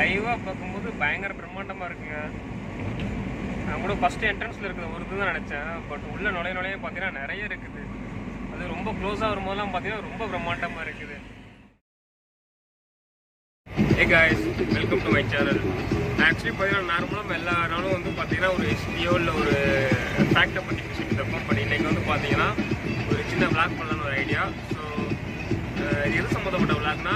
லைவாக பார்க்கும்போது பயங்கர பிரம்மாண்டமாக இருக்குங்க. நான் கூட ஃபஸ்ட்டு என்ட்ரன்ஸில் இருக்குது ஒரு இதுதான் நினச்சேன். பட் உள்ளே நுழைய பார்த்தீங்கன்னா நிறைய இருக்குது. அது ரொம்ப க்ளோஸாக வரும்போதெல்லாம் பார்த்தீங்கன்னா ரொம்ப பிரம்மாண்டமாக இருக்குது. Hey guys, welcome to my channel. Actually பார்த்தீங்கன்னா நார்மலாக எல்லா நாளும் வந்து பார்த்தீங்கன்னா ஒரு ஹிஸ்ட்ரியோ இல்லை ஒரு ஃபேக்டை பற்றி பேசிட்டு இருப்போம். பட் இன்றைக்கி வந்து பார்த்தீங்கன்னா ஒரு சின்ன விளாக் பண்ணலான்னு ஒரு ஐடியா. ஸோ இது எது சம்மந்தப்பட்ட விளாக்னா,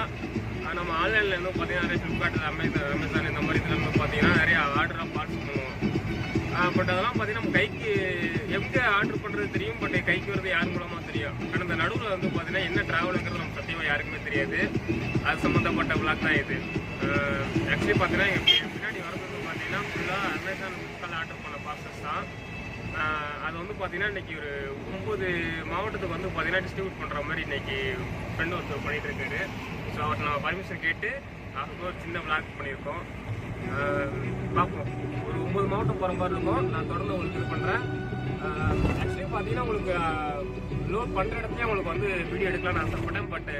நம்ம ஆன்லைனில் வந்து பார்த்தீங்கன்னா நிறைய ஃப்ளிப்கார்ட், அமேசான் இந்த மாதிரி இதில் வந்து பார்த்தீங்கன்னா நிறைய ஆர்டராக பார்ட்ஸ் பண்ணுவோம். பட் அதெல்லாம் பார்த்தீங்கன்னா நம்ம கைக்கு எப்படி ஆர்டர் பண்ணுறது தெரியும், பட் கைக்கு வருது யார் மூலமாக தெரியும். ஆனால் இந்த நடுவில் வந்து பார்த்தீங்கன்னா என்ன ட்ராவலுங்கிறது நம்ம சத்தியமாக யாருக்குமே தெரியாது. அது சம்மந்தப்பட்ட விளாக் தான் இது. ஆக்சுவலி பார்த்தீங்கன்னா எங்கள் பின்னாடி வரது பார்த்தீங்கன்னா ஃபுல்லாக அமேசான் ஃப்ளிப்கார்ட்டில் ஆர்டர் பண்ண பார்சல்ஸ் தான். அது வந்து பார்த்தீங்கன்னா இன்றைக்கி ஒரு 9 மாவட்டத்துக்கு வந்து பார்த்தீங்கன்னா டிஸ்ட்ரிபியூட் பண்ணுற மாதிரி இன்றைக்கி ஃப்ரெண்டு ஒருத்தர் பண்ணிகிட்டு இருக்காரு. ஸோ அவர்கிட்ட நம்ம பர்மிஷன் கேட்டு அதுக்கு ஒரு சின்ன விளாக் பண்ணியிருக்கோம். பார்ப்போம். ஒரு 9 மாவட்டம் போகிற மாதிரி இருக்கும். நான் தொடர்ந்து உங்களுக்கு இது பண்ணுறேன். ஆக்சுவலி பார்த்தீங்கன்னா உங்களுக்கு லோட் பண்ணுற இடத்துலேயே உங்களுக்கு வந்து வீடியோ எடுக்கலாம்னு ஆசைப்பட்டேன். பட்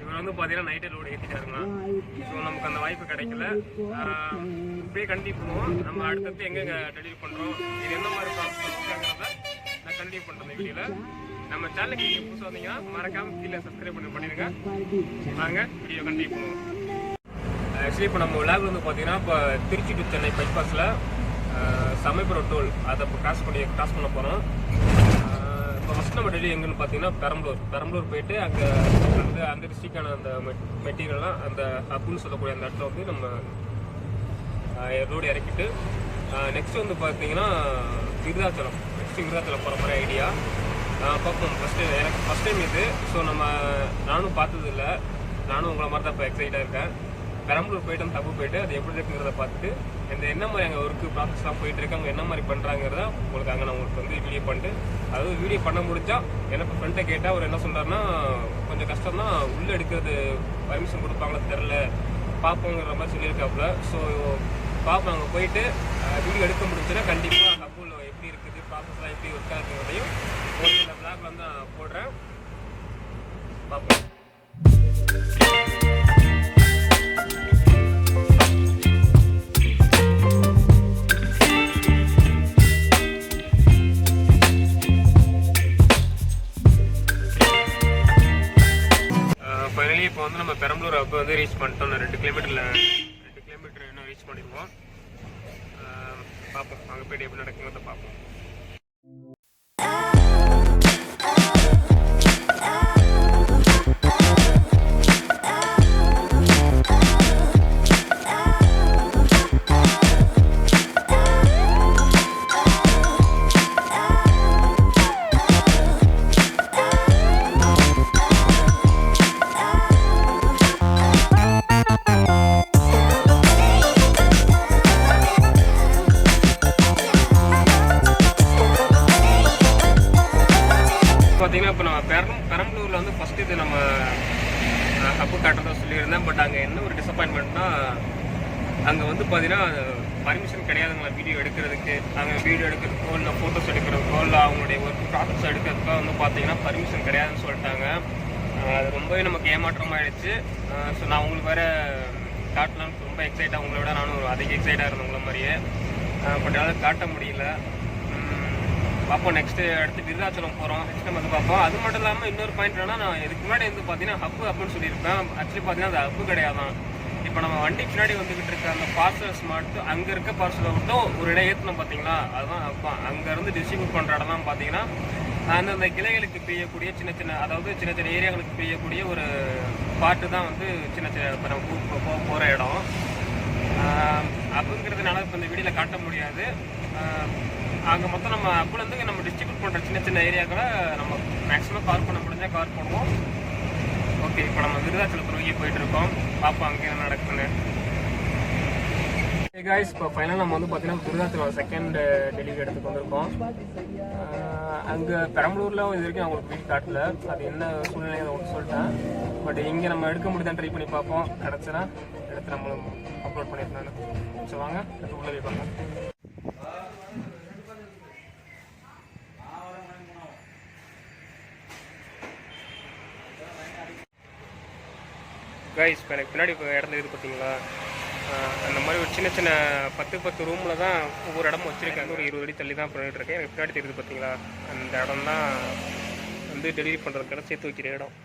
இவர் வந்து பார்த்தீங்கன்னா நைட்டே லோடு ஏற்றிட்டாருங்களா. ஸோ நமக்கு அந்த வாய்ப்பு கிடைக்கல. இப்படியே கண்டினியூ பண்ணுவோம். நம்ம அடுத்தடுத்து எங்கெங்கே டெலிவரி பண்ணுறோம், இது எந்த மாதிரி ப்ராசஸ்ங்கிறத நான் கண்டினியூ பண்ணுறேன் வீடியோவில். நம்ம சேனலுக்கு நீங்கள் புதுசாக வந்தீங்கன்னா மறக்காமல் கீழே சப்ஸ்கிரைப் பண்ணிடுங்க. வாங்க வீடியோ கண்டினியூ பண்ணுவோம். ஆக்சுவலி இப்போ நம்ம விளாக் வந்து பார்த்தீங்கன்னா இப்போ திருச்சி டு சென்னை பைபாஸில் சமயபுரம் டோல் அதை இப்போ கிராஸ் பண்ண போகிறோம். இப்போ ஃபஸ்ட் நம்ம டெல்லி எங்கன்னு பார்த்தீங்கன்னா பெரம்பலூர் போயிட்டு அங்கே வந்து அந்த டிஸ்ட்ரிக்டான அந்த மெட்டீரியல்லாம் அந்த ஹப்புன்னு சொல்லக்கூடிய அந்த இடத்துல வந்து நம்ம ரோடு இறக்கிட்டு நெக்ஸ்ட் வந்து பார்த்தீங்கன்னா விருதாச்சலம் போகிற மாதிரி ஐடியா பார்ப்போம். எனக்கு ஃபஸ்ட் டைம் இது. ஸோ நானும் பார்த்ததில்லை. நானும் உங்களை மாதிரி தான் இப்போ எக்ஸைட்டாக இருக்கேன். பெரம்பலூர் போய்ட்டு அந்த தப்பு போய்ட்டு அது எப்படி இருக்குங்கிறத பார்த்துட்டு என்ன மாதிரி அங்கே ஒர்க்கு ப்ராசஸ்லாம் போயிட்டு இருக்கு, அவங்க என்ன மாதிரி பண்ணுறாங்கிறத உங்களுக்கு அங்கே நான் உங்களுக்கு வந்து வீடியோ பண்ணிட்டு, அதாவது வீடியோ பண்ண முடிஞ்சா எனக்கு ஃப்ரெண்டை கேட்டால் அவர் என்ன சொல்கிறாருன்னா, கொஞ்சம் கஷ்டம் தான், உள்ளே எடுக்கிறது பர்மிஷன் கொடுப்பாங்களா தெரில, பார்ப்போங்கிற மாதிரி சொல்லியிருக்காப்புல. ஸோ பார்ப்போம். அங்கே போயிட்டு வீடியோ எடுக்க முடிஞ்சுன்னா கண்டிப்பாக ஹப்பில் எப்படி இருக்குது, ப்ராசஸ்லாம் எப்படி ஒர்க்காக இருக்குங்கிறதையும் ஒரு சில பிளாக்ல வந்து நான் போடுறேன். பார்ப்போம். ஃபைனலி இப்போ வந்து நம்ம பெரம்பலூர் அப்போ வந்து ரீச் பண்ணிட்டோம். 2 கிலோமீட்டர் இன்னும் ரீச் பண்ணிடுவோம். பார்ப்போம். அங்கே போய்ட்டு எப்படி நடக்குங்கிறத பார்ப்போம். பார்த்தீங்கன்னா இப்போ நம்ம பெரம்பலூரில் வந்து ஃபஸ்ட்டு இது நம்ம ஹப்பு காட்டுறதா சொல்லியிருந்தேன். பட் அங்கே என்ன ஒரு டிசப்பாயின்மெண்ட்னா, அங்கே வந்து பார்த்தீங்கன்னா பர்மிஷன் கிடையாதுங்களா வீடியோ எடுக்கிறதுக்கு. அங்கே வீடியோ எடுக்கிறதுக்கோ இல்லை ஃபோட்டோஸ் எடுக்கிறதுக்கோ இல்லை அவங்களுடைய ஒர்க் ப்ராசஸ் எடுக்கிறதுக்கோ வந்து பார்த்தீங்கன்னா பர்மிஷன் கிடையாதுன்னு சொல்லிட்டாங்க. அது ரொம்பவே நமக்கு ஏமாற்றமாகிடுச்சு. ஸோ நான் உங்களுக்கு வேறு காட்டலான்னு ரொம்ப எக்ஸைட்டாக, உங்களை விட நானும் அதிக எக்ஸைட்டாக இருந்தேன் உங்களை மாதிரியே. பட் என்னால் காட்ட முடியல. பார்ப்போம். நெக்ஸ்ட்டு அடுத்து விருதாச்சலம் போகிறோம். நெக்ஸ்ட் நம்ம வந்து பார்ப்போம். அது மட்டும் இல்லாமல் இன்னொரு பாயிண்ட் என்னன்னா, நான் இதுக்கு முன்னாடி வந்து பார்த்தீங்கன்னா ஹப்புன்னு சொல்லியிருப்பேன். ஆக்சுவலி பார்த்தீங்கன்னா அது ஹப்பு கிடையாதான். இப்போ நம்ம வண்டி பின்னாடி வந்துக்கிட்டு இருக்க அந்த பார்சல்ஸ் மட்டும், அங்கே இருக்க பார்சலை மட்டும் ஒரு இடம் ஏற்றணும் பார்த்தீங்களா, அதுதான் ஹப்பா. அங்கேருந்து டிஸ்ட்ரிபியூட் பண்ணுற இடம் தான் பார்த்தீங்கன்னா அந்தந்த கிளைகளுக்கு பெய்யக்கூடிய சின்ன சின்ன ஏரியாங்களுக்கு பெய்யக்கூடிய ஒரு பாட்டு தான் வந்து சின்ன இப்போ நம்ம போகிற இடம். அப்படிங்கிறதுனால இப்போ இந்த வீடியோவில் காட்ட முடியாது. அங்கே மொத்தம் நம்ம அப்போலேருந்து நம்ம டிஸ்ட்ரிபியூட் பண்ணுற சின்ன ஏரியாக்களை நம்ம மேக்ஸிமம் கவர் பண்ண முடிஞ்சால் கவர் பண்ணுவோம். ஓகே, இப்போ நம்ம விருதாச்சலத்தை நோக்கி போயிட்டுருக்கோம். பார்ப்போம் அங்கே என்ன நடக்குதுன்னு. காய்ஸ், இப்போ ஃபைனலாக நம்ம வந்து பார்த்தீங்கன்னா விருதாச்சலம் செகண்ட் டெலிவரி எடுத்துக்கு வந்திருக்கோம். அங்கே பெரம்பலூரில் இது வரைக்கும் அவங்களுக்கு வீடு காட்டல. அது என்ன சூழ்நிலை ஒன்று சொல்லிட்டேன். பட் இங்கே நம்ம எடுக்க முடியுதான் ட்ரை பண்ணி பார்ப்போம். கிடச்சுன்னா எடுத்து நம்மளும் அப்லோட் பண்ணியிருந்தாங்க. ஸோ வாங்க எடுத்து உள்ள போய் பார்ப்போம். கைஸ், இப்போ எனக்கு பின்னாடி இப்போ இடத்துல இது பார்த்தீங்களா, அந்த மாதிரி ஒரு சின்ன சின்ன 10 ரூமில் தான் ஒவ்வொரு இடமும் வச்சுருக்காங்க. ஒரு 20 அடி தள்ளி தான் பண்ணிகிட்ருக்கேன். எனக்கு பின்னாடி தெரியுது பார்த்தீங்களா, அந்த இடம் தான் வந்து டெலிவரி பண்ணுறதுக்கான சேர்த்து வைக்கிற இடம்.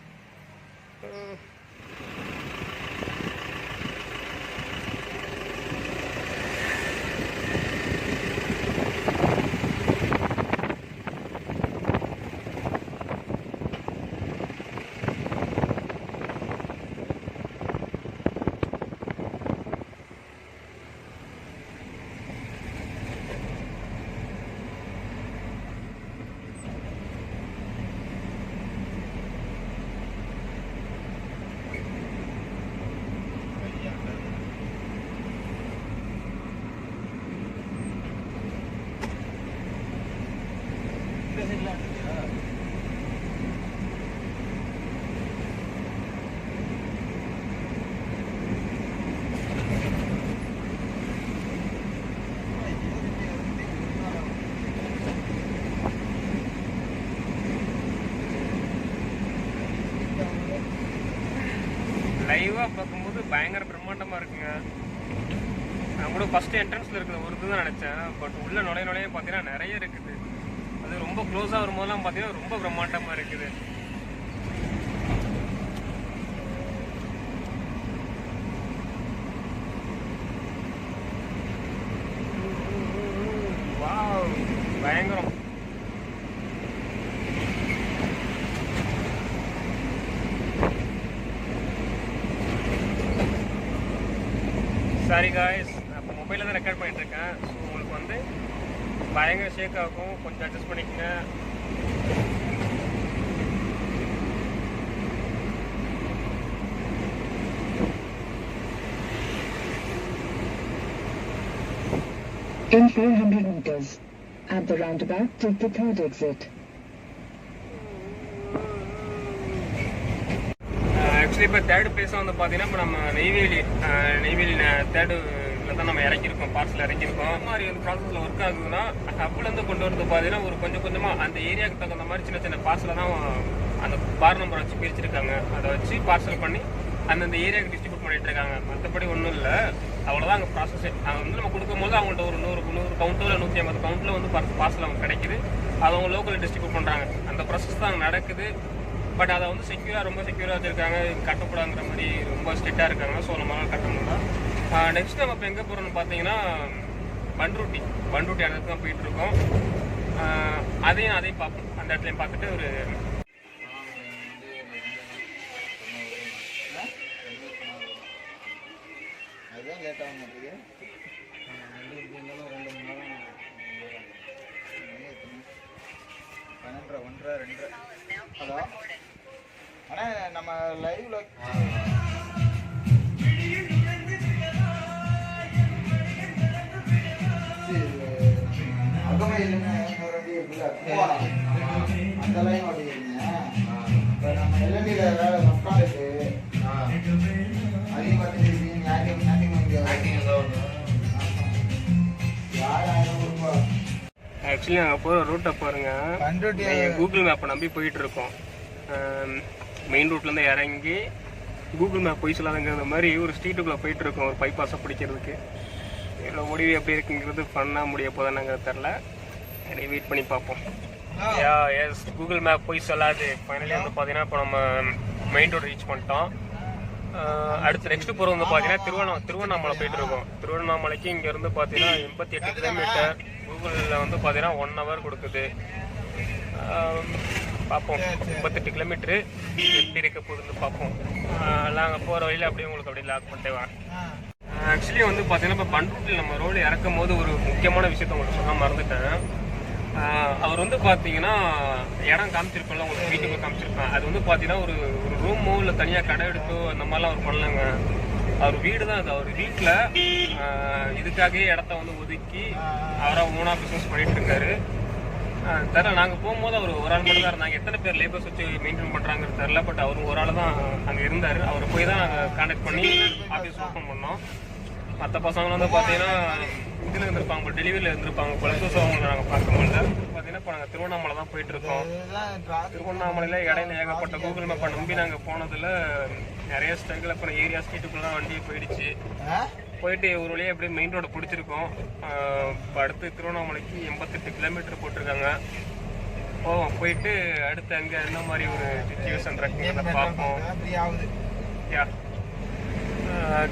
லைவாக பார்க்கும்போது பயங்கர பிரம்மாண்டமாக இருக்குங்க. நான் கூட ஃபஸ்ட்டு என்ட்ரன்ஸில் இருக்கிற ஒரு இது தான் நினச்சேன். பட் உள்ள நுழைய பார்த்தீங்கன்னா நிறைய இருக்குது. அது ரொம்ப க்ளோஸாக வரும்போதெல்லாம் பார்த்தீங்கன்னா ரொம்ப பிரம்மாண்டமாக இருக்குது. வாவ், பயங்கரம். சாரி காய்ஸ், நான் இப்போ மொபைலில் தான் ரெக்கார்ட் பண்ணிட்டுருக்கேன். ஸோ உங்களுக்கு வந்து பயங்கர ஷேக் ஆகும், கொஞ்சம் அட்ஜஸ்ட் பண்ணிக்கங்க. In 400 meters, at the roundabout, take the third exit. Actually இப்போ தேர்ட் பிளேஸாக வந்து பார்த்தீங்கன்னா இப்போ நம்ம நெய்வேலி தேர்டு இதில் தான் நம்ம இறக்கியிருக்கோம், பார்சல் இறக்கியிருக்கோம். இந்த மாதிரி வந்து ப்ராசஸில் ஒர்க் ஆகுதுன்னா ஹப்லேருந்து கொண்டு வரது பார்த்தீங்கன்னா ஒரு கொஞ்சமாக அந்த ஏரியாவுக்கு தகுந்த மாதிரி சின்ன சின்ன பார்சலை தான் அந்த பார் நம்பரை வச்சு பிரிச்சிருக்காங்க. அதை வச்சு பார்சல் பண்ணி அந்தந்த ஏரியாவுக்கு டிஸ்ட்ரிபியூட் பண்ணிட்டு இருக்காங்க. மற்றபடி ஒன்றும் இல்லை, அவ்வளோதான் அங்கே ப்ராசஸ். அவங்க வந்து நம்ம கொடுக்கும்போது அவங்கள்ட்ட ஒரு 100 கவுண்டோ இல்லை 150 கவுண்டில் வந்து பார்சல் அவங்க கிடைக்குது. அதை அவங்க லோக்கலில் டிஸ்ட்ரிபியூட் பண்ணுறாங்க. அந்த ப்ராசஸ் தான் அங்கே நடக்குது. பட் அதை வந்து ரொம்ப செக்யூராக வச்சுருக்காங்க. கட்டக்கூடாங்கிற மாதிரி ரொம்ப ஸ்ட்ரிக்டாக இருக்காங்க. ஸோ நம்மளால கட்ட முடியல. நெக்ஸ்ட் நம்ம இப்போ எங்கே போகிறோம்னு பார்த்தீங்கன்னா பண்ருட்டி அந்த இடத்துல தான் போயிட்டுருக்கோம். அதையும் பார்ப்போம். அந்த இடத்துலையும் பார்த்துட்டு ஒரு அதுதான் லேட்டாக மாட்டேங்குது. 2 மணி நேரம் 1:30 ஹலோ. ஆனால் நம்ம லைவ்ல அகமையிலுமே இன்னொரு வண்டி இருக்குல்ல, அந்த லைன் ஓட்டிக்கிறீங்க. இப்போ நம்ம எல்என்டியில் வேலை உட்காந்துட்டு அதையும் பார்த்துட்டு ஆக்சுவலி நாங்கள் போகிற ரூட்டை பாருங்கள். கூகுள் மேப்பை நம்பி போயிட்டுருக்கோம். மெயின் ரூட்லேருந்து இறங்கி கூகுள் மேப் போய் சொல்லாதுங்கிற மாதிரி ஒரு ஸ்ட்ரீட்டுக்குள்ளே போயிட்டுருக்கோம், ஒரு பைபாஸை பிடிக்கிறதுக்கு. இவ்வளோ முடிவு எப்படி இருக்குங்கிறது பண்ணால் முடிய போதானாங்கிறது தெரில. என்னை வெயிட் பண்ணி பார்ப்போம். எஸ், கூகுள் மேப் போய் சொல்லாது. ஃபைனலி வந்து பார்த்தீங்கன்னா இப்போ நம்ம மெயின் ரோடு ரீச் பண்ணிட்டோம். அடுத்து நெக்ஸ்ட் போகிறது வந்து பார்த்தீங்கன்னா திருவண்ணாமலை போயிட்டு இருக்கோம். திருவண்ணாமலைக்கு இங்கேருந்து பார்த்தீங்கன்னா 88 கிலோமீட்டர். கூகுளில் வந்து பார்த்தீங்கன்னா 1 hour கொடுக்குது. பார்ப்போம் 38 கிலோமீட்டரு எப்படி இருக்க போகுதுன்னு பார்ப்போம். நாங்கள் போகிற வழியில் அப்படியே உங்களுக்கு அப்படியே லாக் பண்ணிட்டே வரேன். ஆக்சுவலி வந்து பார்த்தீங்கன்னா இப்போ பண்ருட்டியில் நம்ம ரோடு இறக்கும் போது ஒரு முக்கியமான விஷயத்த உங்களுக்கு சொல்ல மறந்துட்டேன். அவர் வந்து பார்த்தீங்கன்னா இடம் காமிச்சிருப்பேன்ல, உங்களுக்கு வீட்டுக்கு காமிச்சிருப்பேன். அது வந்து பார்த்தீங்கன்னா ஒரு ரூமோ இல்லை தனியாக கடை எடுத்தோ அந்த மாதிரிலாம் அவர் பண்ணலங்க. அவர் வீடு தான் அது. அவர் வீட்டில் இதுக்காகவே இடத்த வந்து ஒதுக்கி அவராக ஓனாக பிஸ்னஸ் பண்ணிட்டு இருக்காரு. தெரில, நாங்கள் போகும்போது அவர் ஒரு ஆள் மட்டும் தான் இருந்தாங்க. எத்தனை பேர் லேபர்ஸ் வச்சு மெயின்டைன் பண்ணுறாங்கிறது தெரில. பட் அவர் ஒரு ஆள் தான் அங்கே இருந்தார். அவரை போய் தான் நாங்கள் கான்டாக்ட் பண்ணி ஆஃபீஸ் ஓப்பன் பண்ணோம். மற்ற பசங்க வந்து பார்த்தீங்கன்னா இதில் இருந்திருப்பாங்க, டெலிவரியில் இருந்திருப்பாங்க போல. ஸோ அவங்களை நாங்கள் பார்க்க முடியல. பார்த்தீங்கன்னா இப்போ நாங்கள் திருவண்ணாமலை தான் போயிட்டுருக்கோம். திருவண்ணாமலையில் இடையில ஏகப்பட்ட கூகுள் மேப்பை நம்பி நாங்கள் போனதில் நிறைய ஸ்ட்ரகிள். அப்புறம் ஏரியா ஸ்ட்ரீட்டுக்குள்ளே வண்டி போயிடுச்சு. போயிட்டு ஒரு வழியாக எப்படியே மெயின் ரோடு பிடிச்சிருக்கோம். இப்போ அடுத்து திருவண்ணாமலைக்கு 88 கிலோமீட்டர் போட்டிருக்காங்க. போவோம், போயிட்டு அடுத்து அங்கே என்ன மாதிரி ஒரு சுச்சுவேஷன் இருக்குங்கிறத பார்ப்போம். யா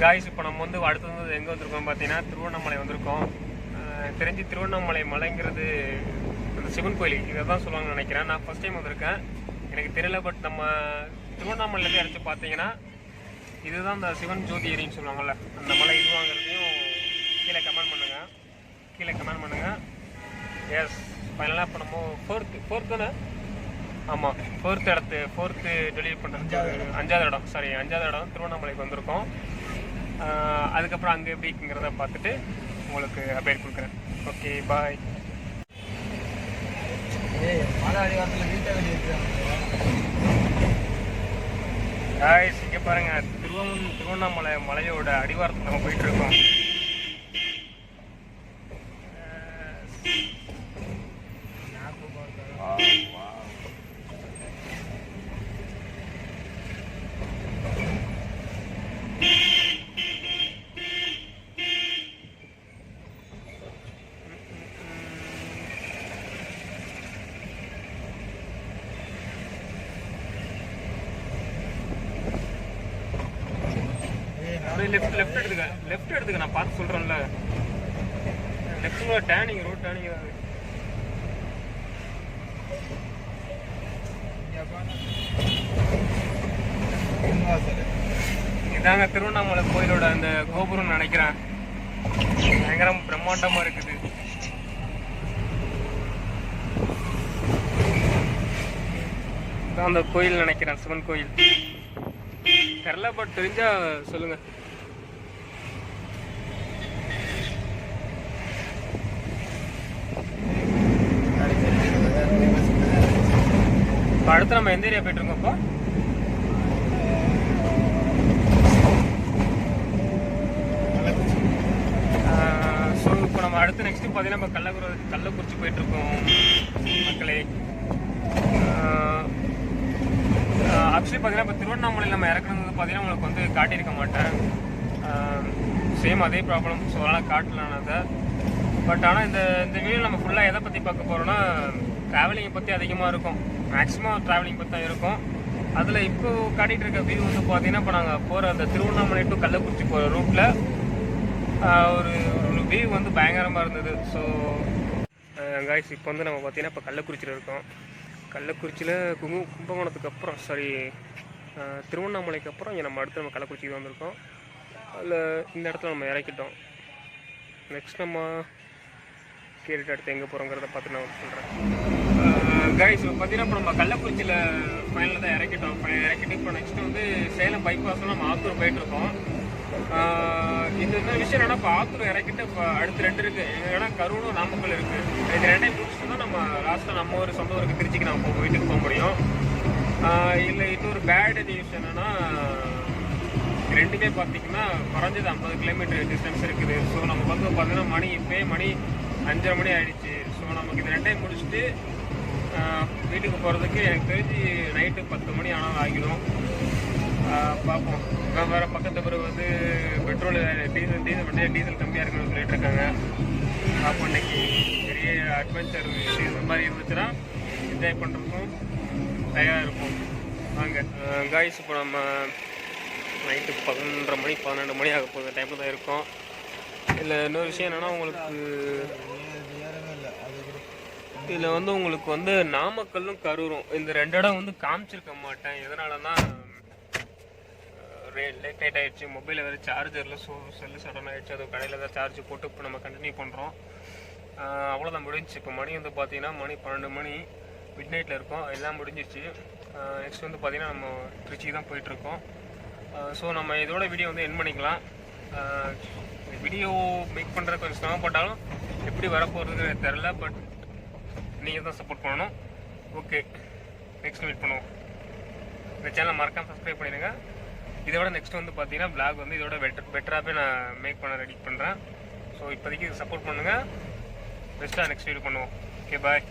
காய்ஸ், இப்போ நம்ம வந்து அடுத்து வந்து எங்கே வந்திருக்கோம் பார்த்தீங்கன்னா திருவண்ணாமலை வந்திருக்கோம். தெரிஞ்சு திருவண்ணாமலை மலைங்கிறது அந்த சிவன் கோயில் இதை தான் சொல்லுவாங்கன்னு நினைக்கிறேன். நான் ஃபஸ்ட் டைம் வந்திருக்கேன், எனக்கு தெரியல. பட் நம்ம திருவண்ணாமலையிலேருந்து அடித்து பார்த்தீங்கன்னா இதுதான் இந்த சிவன் ஜோதி ஏரின்னு சொல்லுவாங்கள்ல, அந்த மலை இதுவாங்கிறதையும் கீழே கமெண்ட் பண்ணுங்கள். எஸ், ஃபைனலாக இப்போ நம்ம ஃபோர்த் தானே? ஆமாம், ஃபோர்த்து டெலிவரி பண்ணுறது 5வது இடம் திருவண்ணாமலைக்கு வந்திருக்கோம். அதுக்கப்புறம் அங்கே எப்படிங்கிறத பார்த்துட்டு உங்களுக்கு அப்டேட் கொடுக்குறேன். ஓகே, பாய். காய்ஸ், இங்கே பாருங்கள், திருவண்ணாமலை மலையோட அடிவாரத்தில் நம்ம போயிட்டு இருக்கோம். லெஃப்ட் எடுத்துக்க நான் பார்த்து சொல்கிறேன்ல. லெஃப்ட்ல டேனிங், ரோட் டேனிங் தான். இதாங்க திருவண்ணாமலை கோயிலோட அந்த கோபுரம் நினைக்கிறேன். பயங்கரம் பிரம்மாண்டமா இருக்குது. இதான் அந்த கோயில் நினைக்கிறேன், சிவன் கோயில். தெரியல, பட் தெரிஞ்சா சொல்லுங்க. அடுத்து நம்ம எந்த ஏரியா போயிட்டு இருக்கோம்? ஸோ இப்போ நம்ம அடுத்து நெக்ஸ்ட்டு பார்த்தீங்கன்னா இப்போ கள்ளக்குறிச்சி போயிட்டுருக்கோம் மக்களே. ஆக்சுவலி பார்த்தீங்கன்னா இப்போ திருவண்ணாமலையில் நம்ம இறக்குறது பார்த்தீங்கன்னா உங்களுக்கு வந்து காட்டியிருக்க மாட்டேன். சேம் அதே ப்ராப்ளம். ஸோ அதனால் காட்டலாம் அதை. பட் ஆனால் இந்த வீடியோ நம்ம ஃபுல்லாக எதை பற்றி பார்க்க போகிறோன்னா ட்ராவலிங்கை பற்றி அதிகமாக இருக்கும். மேக்ஸிமம் ட்ராவலிங் பற்றி தான் இருக்கும். அதில் இப்போ காட்டிகிட்டு இருக்க வியூ வந்து பார்த்தீங்கன்னா இப்போ நாங்கள் போகிற அந்த திருவண்ணாமலை டு கள்ளக்குறிச்சி போகிற ரூட்டில் ஒரு வியூ வந்து பயங்கரமாக இருந்தது. ஸோ காய்ஸ், இப்போ வந்து நம்ம பார்த்தீங்கன்னா இப்போ கள்ளக்குறிச்சியில் இருக்கோம். கள்ளக்குறிச்சியில் கும்பகோணத்துக்கு அப்புறம் திருவண்ணாமலைக்கு அப்புறம் இங்கே நம்ம அடுத்து நம்ம கள்ளக்குறிச்சிக்கு வந்திருக்கோம். அதில் இந்த இடத்துல நம்ம இறக்கிட்டோம். நெக்ஸ்ட் நம்ம கேட்டுட்டு அடுத்து எங்கே போகிறோங்கிறத பார்த்து நான் சொல்கிறேன். கைஸ், இப்போ பார்த்தீங்கன்னா இப்போ நம்ம கள்ளக்குறிச்சியில் ஃபைனலில் தான் இறக்கிட்டு இப்போ நெக்ஸ்ட்டு வந்து சேலம் பைபாஸில் நம்ம ஆத்தூர் போயிட்டுருக்கோம். இந்த விஷயம் என்னன்னா, இப்போ ஆத்தூர் இறக்கிட்டு இப்போ அடுத்து 2 இருக்குது. என்னன்னா கரூரும் நாமக்கல் இருக்குது. இது 2டைம் முடிச்சுட்டு தான் நம்ம லாஸ்ட்டாக நம்ம ஒரு சொந்த ஊருக்கு திருச்சிக்கு நம்ம வீட்டுக்கு போக முடியும். இல்லை இன்னொரு பேட் நியூஸ் என்னென்னா, 2மே பார்த்தீங்கன்னா குறைஞ்சது 50 கிலோமீட்டர் டிஸ்டன்ஸ் இருக்குது. ஸோ நமக்கு வந்து பார்த்தீங்கன்னா மணி 5:30 மணி ஆகிடுச்சு. ஸோ நமக்கு இது 2டைம் முடிச்சுட்டு வீட்டுக்கு போகிறதுக்கு எனக்கு தெரிஞ்சு நைட்டு 10 மணி ஆனால் ஆகிடும். பார்ப்போம். வேறு பக்கத்து பிறகு வந்து பெட்ரோல் டீசல் கம்மியாக இருக்குன்னு சொல்லிட்டு இருக்காங்க. அப்போ இன்னைக்கு பெரிய அட்வென்ச்சர் இந்த மாதிரி இருந்துச்சுன்னா என்ஜாய் பண்ணுறதுக்கும் தயாராக இருக்கும். வாங்க காய்ஸ், இப்போ நம்ம நைட்டு 11:30 மணி 12 மணி ஆக போகிற டைமில் தான் இருக்கோம். இதில் இன்னொரு விஷயம் என்னென்னா, இதில் வந்து உங்களுக்கு வந்து நாமக்கல்லும் கரூரும் இந்த 2 இடம் வந்து காமிச்சிருக்க மாட்டேன். எதனாலன்னா லேட் நைட் ஆகிடுச்சு. மொபைலில் வேறு சார்ஜரில் செல்லு சடன் ஆகிடுச்சு. அது கடையில் தான் சார்ஜ் போட்டு இப்போ நம்ம கண்டினியூ பண்ணுறோம். அவ்வளோதான் முடிஞ்சிச்சு. இப்போ மணி வந்து பார்த்தீங்கன்னா மணி 12 மணி மிட் நைட்டில் இருக்கோம். எல்லாம் முடிஞ்சிச்சு. நெக்ஸ்ட் வந்து பார்த்தீங்கன்னா நம்ம திருச்சிக்கு தான் போயிட்டுருக்கோம். ஸோ நம்ம இதோட வீடியோ வந்து எண்ட் பண்ணிக்கலாம். வீடியோ மேக் பண்ணுறது கொஞ்சம் சிரமப்பட்டாலும் எப்படி வரப்போகிறது தெரில. பட் நீங்கள் தான் சப்போர்ட் பண்ணணும். ஓகே, நெக்ஸ்ட் மீட் பண்ணுவோம். இந்த சேனலை மறக்காமல் சப்ஸ்கிரைப் பண்ணிடுங்க. இதோட நெக்ஸ்ட் வந்து பார்த்தீங்கன்னா vlog வந்து இதோட பெட்டராகவே நான் மேக் பண்ண ரெடி பண்ணுறேன். ஸோ இப்போதைக்கு சப்போர்ட் பண்ணுங்கள். பெஸ்ட்டாக நெக்ஸ்ட் வீடியோ பண்ணுவோம். ஓகே, பாய்.